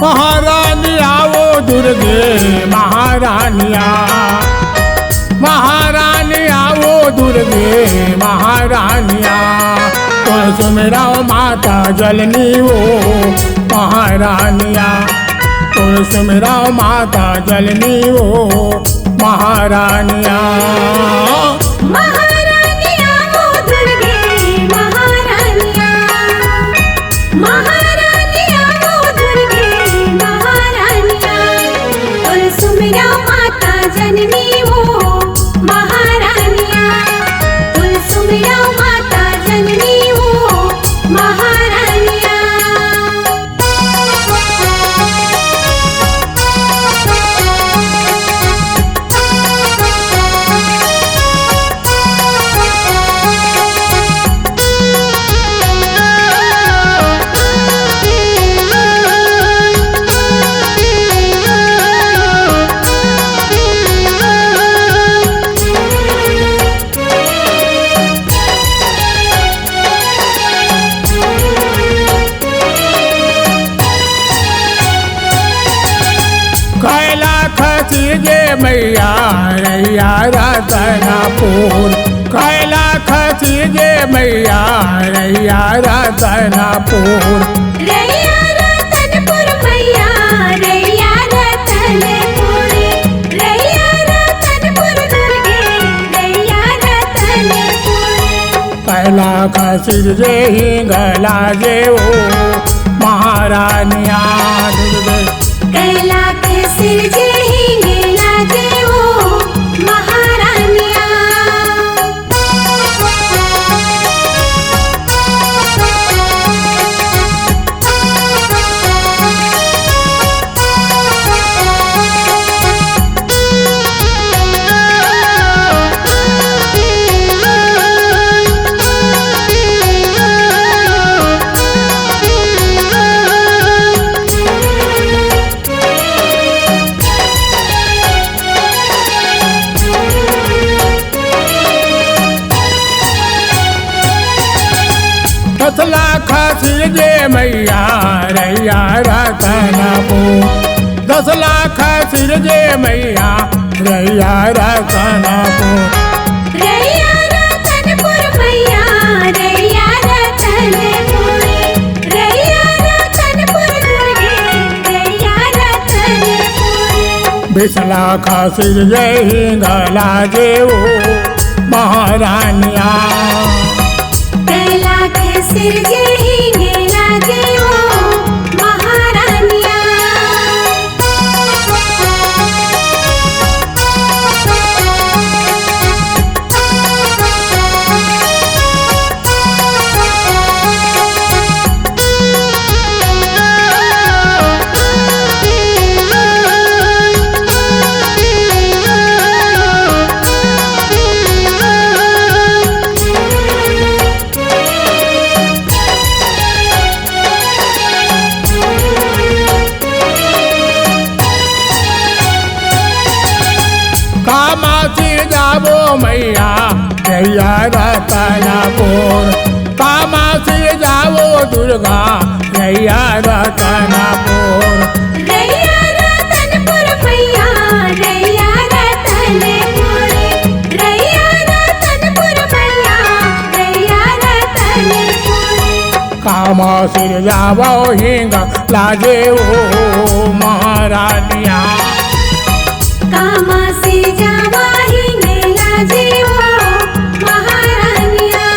महारानिया वो दुर्गे महारानिया, महारानिया वो दुर्गे महारानिया। तुम सुमिराओ माता जननी वो महारानिया, तुम सुमिराओ माता जननी वो महारानिया। महारानिया वो दुर्गे महारानिया, महारानिया वो दुर्गे महारानिया। तुम सुमिराओ माता जननी वो महारानिया, तुम सुमिराओ माता जननी वो महारानिया। कैला खसी जे मैया रैया रतनपुर, कैला खसी जे मैया रैया रतनपुर। रैया रतनपुर मैया रैया रतनपुर, रैया रतनपुर दुर्गे रैया रतनपुर। कैला खसी जे हिंगला जे वो महारानिया दुर्गे, कैला के सिर जे हिंगला जे वो महारानिया। कसला खसी जे मैया रैया रतनपुर, 10 लाख सिर जे मैया रैया रतनपुर। रैया रतनपुर मैया रैया रतनपुर, रैया रतनपुर दुर्गे रैया रतनपुर। 20 लाख सिर जे हिंगला जे वो महारानिया, कैला के सिर जे हिंगला जे वो महारानिया। कामासी जावो मैया रैया रतनपुर, कामासी जावो दुर्गा रैया रतनपुर। रैया रतनपुर मैया रैया रतनपुर, रैया रतनपुर मैया रैया रतनपुर। कामासी जावो हिंगला जे वो महारानिया, कामा से जावा हिंगला जे वो महारानिया।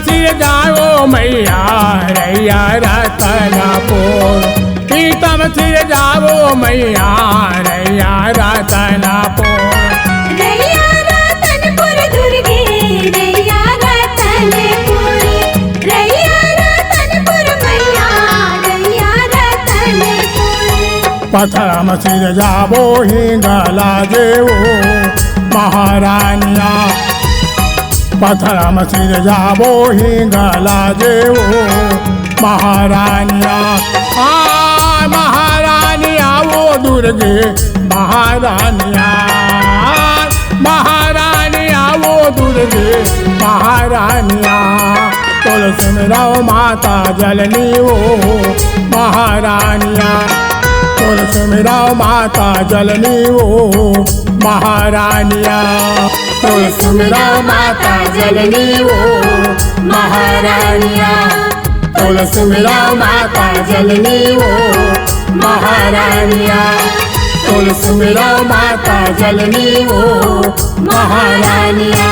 सिर जावो मैया रैया रतनपुर, पीतम सिर जावो मैया रैया रतनपुर। रैया रतनपुर दुर्गे रैया रतनपुर, रैया पथरम सिर जाबो हिंगला जेवो महारानिया पथरम सिर जाबो हिंगला जेवो महारानिया महारानिया वो दुर्गे महारानिया महारानिया वो दुर्गे महारानिया तुलसी मिलाओ माता जननी वो महारानिया तुलसी मिलाओ माता जननी वो महारानिया तुलसी मिलाओ माता जननी वो महारानिया तुलसी मिलाओ माता जननी वो महारानिया तुलसी मिलाओ माता जननी वो महारानिया।